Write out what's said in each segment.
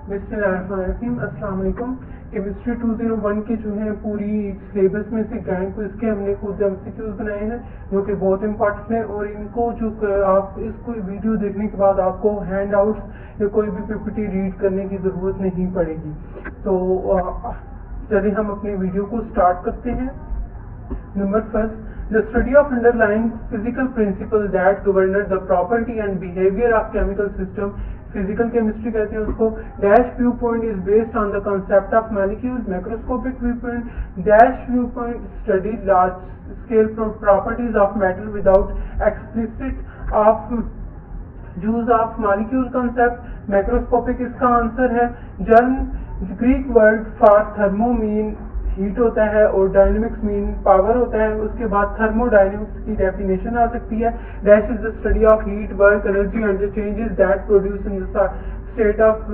बिस्मिल्लाहिर्रहमानिर्रहीम। अस्सलाम वालेकुम। केमिस्ट्री 201 के जो है पूरी सिलेबस में से ग्रैंड क्विज के हमने खुद MCQs बनाए हैं जो कि बहुत इंपॉर्टेंट है, और इनको जो आप इसको वीडियो देखने के बाद आपको हैंड आउट्स या कोई भी PPT रीड करने की ज़रूरत नहीं पड़ेगी। तो चलिए हम अपनी वीडियो को स्टार्ट करते हैं। Number first, the study of underlying physical principles that govern the property and behavior of chemical system, physical chemistry कहते हैं उसको। dash viewpoint is based on the concept of molecules, macroscopic viewpoint, dash viewpoint study large scale properties of metal without explicit of use of molecule concept। macroscopic इसका answer है। Germ Greek word for thermo mean heat होता है और dynamics mean power होता है। उसके बाद thermodynamics की डेफिनेशन आ सकती है। Dash is the study of heat, work, energy and the changes that produce in the state of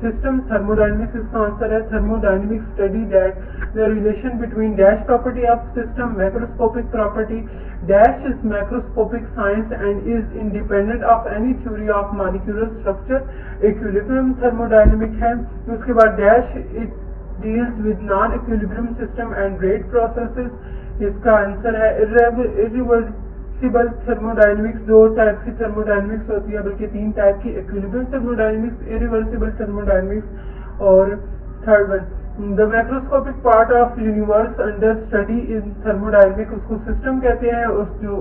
system. Thermodynamics इसका आंसर है। Thermodynamics study that the relation between dash property of system, macroscopic property. Dash is macroscopic science and is independent of any theory of molecular structure. Equilibrium thermodynamic है। उसके बाद dash it deals with non-equilibrium system and rate processes। इसका answer है irreversible thermodynamics। दो type की thermodynamics होती है, बल्कि तीन टाइप की, इक्विलिब्रियम थर्मोडायनेमिक्स, irreversible thermodynamics और third one the macroscopic part of universe under study in thermodynamics. उसको सिस्टम कहते हैं, और जो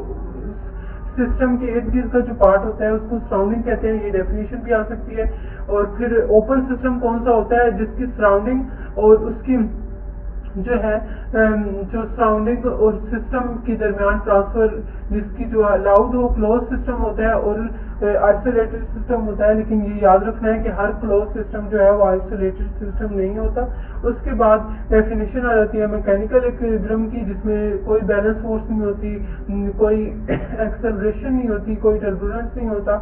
सिस्टम के इर्द गिर्द का जो पार्ट होता है उसको सराउंडिंग कहते हैं। ये डेफिनेशन भी आ सकती है। और फिर ओपन सिस्टम कौन सा होता है जिसकी सराउंडिंग और उसकी जो है जो सराउंडिंग और सिस्टम के दरमियान ट्रांसफर जिसकी जो अलाउड हो। क्लोज सिस्टम होता है और आइसोलेटेड सिस्टम होता है, लेकिन ये याद रखना है कि हर क्लोज सिस्टम जो है वो आइसोलेटेड सिस्टम नहीं होता। उसके बाद डेफिनेशन आ जाती है मैकेनिकल इक्विलिब्रियम की, जिसमें कोई बैलेंस फोर्स नहीं होती, कोई एक्सेलरेशन नहीं होती, कोई टर्बुलेंस नहीं होता।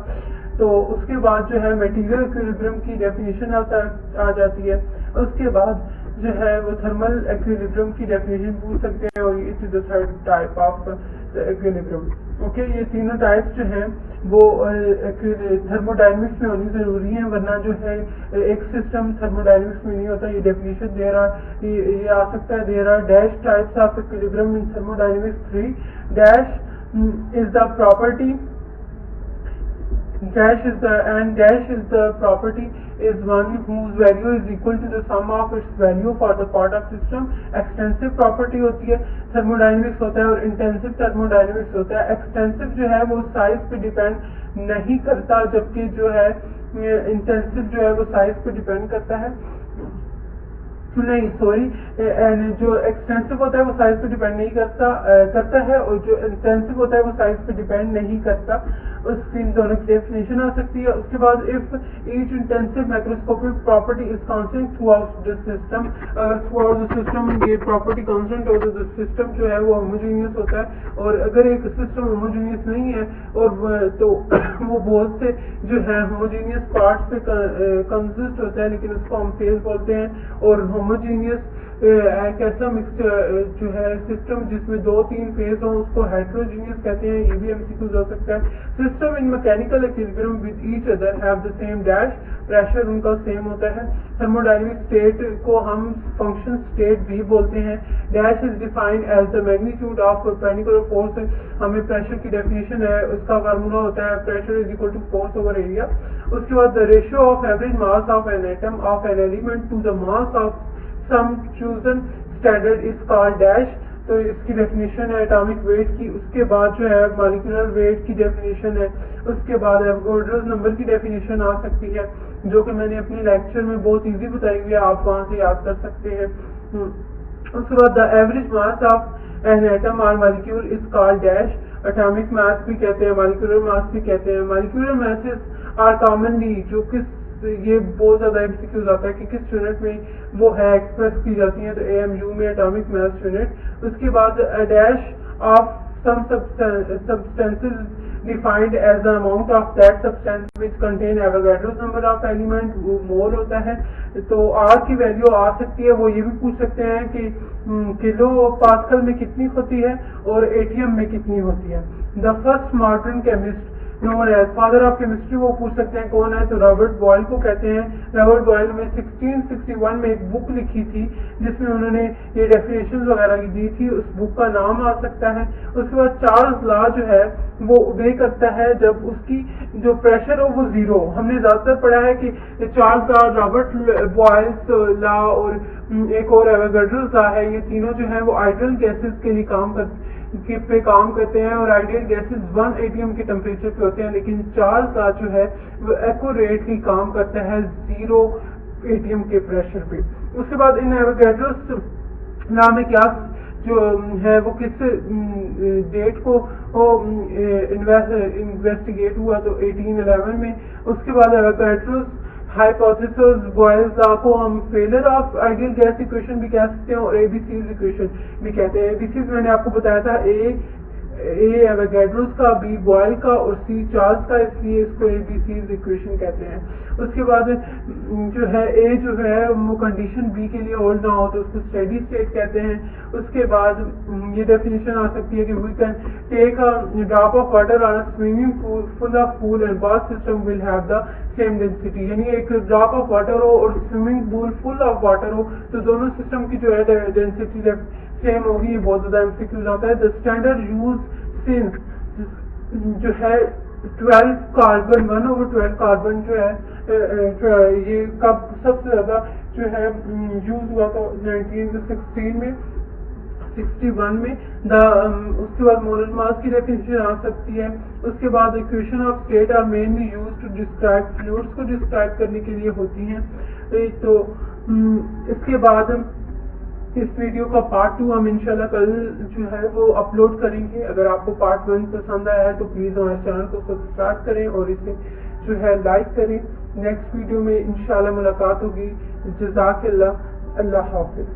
तो उसके बाद जो है मटेरियल इक्विलिब्रियम की डेफिनेशन आ जाती है। उसके बाद जो है वो थर्मल इक्विलिब्रियम की डेफिनेशन पूछ सकते हैं, और it is the third type of equilibrium. Okay, ये तीनों टाइप्स जो हैं वो थर्मोडायनेमिक्स में होनी जरूरी है, वरना जो है एक सिस्टम थर्मोडायनेमिक्स में नहीं होता। ये डेफिनेशन दे रहा ये आ सकता है। दे रहा dash types of equilibrium in thermodynamics 3। Dash is the property dash is the property is one whose value is equal to the sum of its value for the part of system। Extensive property होती है। Thermodynamics होता है और intensive thermodynamics होता है। Extensive जो है वो साइज पे डिपेंड नहीं करता, जबकि जो है इंटेंसिव जो है वो साइज पे डिपेंड करता है। नहीं सॉरी, जो एक्सटेंसिव होता है वो साइज पे डिपेंड नहीं करता है, और जो इंटेंसिव होता है वो साइज पे डिपेंड नहीं करता। उसकी दोनों की डेफिनेशन आ सकती है। उसके बाद if each intensive macroscopic property is constant through out the system, अगर थ्रू आउट द सिस्टम ये प्रॉपर्टी कांस्टेंट हो तो सिस्टम जो है वो होमोजेनियस होता है। और अगर एक सिस्टम होमोजेनियस नहीं है और तो वो बहुत से जो है होमोजेनियस पार्ट्स पे कंसिस्ट होता है, लेकिन उसको हम फेज बोलते हैं। और होमोजेनियस एक ऐसा मिक्सचर जो है सिस्टम जिसमें 2-3 फेज हो उसको हेट्रोजीनियस कहते हैं। ये भी MCQ हो सकता है। System in mechanical equilibrium with each other have the same dash, pressure उनका सेम होता है। थर्मोडायनेमिक स्टेट को हम फंक्शन स्टेट भी बोलते हैं। Dash is defined as the magnitude of perpendicular force. हमें प्रेशर की डेफिनेशन है, उसका फार्मूला होता है pressure is equal to force over area. उसके बाद the ratio of average mass of an atom of an element to the mass of some chosen standard is called dash. तो इसकी definition है atomic weight की। उसके बाद जो है मॉलिक्यूलर वेट की डेफिनेशन है। उसके बाद एवोगाड्रोस नंबर की डेफिनेशन आ सकती है, जो कि मैंने अपने लेक्चर में बहुत इजी बताई हुई है, आप वहां से याद कर सकते हैं। उसके बाद the average mass of an atom और molecule is called dash. Atomic mass भी कहते हैं, मॉलिक्यूलर मास भी कहते हैं। मॉलिक्यूलर मासेस आर कॉमनली जो किस ये बहुत ज्यादा MCQ आता है कि किस यूनिट में वो है एक्सप्रेस की जाती है, तो AMU में एटॉमिक मास यूनिट। उसके बाद dash of some substances defined as the amount of that substance which contain Avogadro's number of element, वो मोल होता है। तो R की वैल्यू आ सकती है, वो ये भी पूछ सकते हैं कि किलो पास्कल में कितनी होती है और ATM में कितनी होती है। The first modern chemist known as father of chemistry. वो पूछ सकते हैं कौन है, तो रॉबर्ट बॉयल को कहते हैं। रॉबर्ट बॉयल ने 1661 में एक बुक लिखी थी जिसमें उन्होंने ये डेफिनेशन वगैरह की दी थी, उस बुक का नाम आ सकता है। उसके बाद चार्ल्स लॉ जो है वो ओबे करता है जब उसकी जो प्रेशर हो वो जीरो। हमने ज्यादातर पढ़ा है कि Charles law, Robert Boyle's law और एक और एवोगाड्रोस लॉ है, ये तीनों जो है वो आइडियल गैसेस के लिए काम करते हैं और आइडियल गैसेस 1 atm के टेम्परेचर पे होते हैं, लेकिन चार्ल्स लॉ जो है वो एक्यूरेटली काम करता है 0 atm के प्रेशर पे। उसके बाद इन एवोगाड्रोस लॉ में क्या जो है वो किस डेट को इन्वेस्टिगेट हुआ, तो 1811 में। उसके बाद एवोगाड्रोस हाइपोथेसिस बॉयल्स लॉ को हम failure of ideal gas equation भी कह सकते हैं और एबीसीज इक्वेशन भी कहते हैं। एबीसीज मैंने आपको बताया था, ए एवोगाड्रोस का, बी बॉयल का और सी चार्ल्स का, इसलिए इसको एबीसीज इक्वेशन कहते हैं। उसके बाद जो है ए जो है वो कंडीशन बी के लिए होल्ड ना हो तो उसको स्टेडी स्टेट कहते हैं। उसके बाद ये डेफिनेशन आ सकती है कि we can take a drop of water on a swimming pool full of pool and bath system will have the same density, यानी एक ड्रॉप ऑफ वाटर हो और swimming pool full of water हो तो दोनों सिस्टम की जो है डेंसिटी सेम होगी। ये बहुत ज्यादा एमसीक्यूज आता है। द स्टैंडर्ड यूज सिंस जो है 12 कार्बन 1/12 कार्बन जो है ये कब सबसे ज्यादा जो है यूज हुआ था 1916 में 61 में। उसके बाद मोलर मास की डेफिनेशन आ सकती है। उसके बाद equation of state are mainly use to describe fluids को डिस्क्राइब करने के लिए होती हैं। तो इसके बाद इस वीडियो का पार्ट 2 हम इंशाल्लाह कल जो है वो अपलोड करेंगे। अगर आपको पार्ट 1 पसंद आया है तो प्लीज हमारे चैनल को सब्सक्राइब करें और इसे जो है लाइक करें। नेक्स्ट वीडियो में इंशाल्लाह मुलाकात होगी। जज़ाकल्लाह, अल्लाह हाफिज।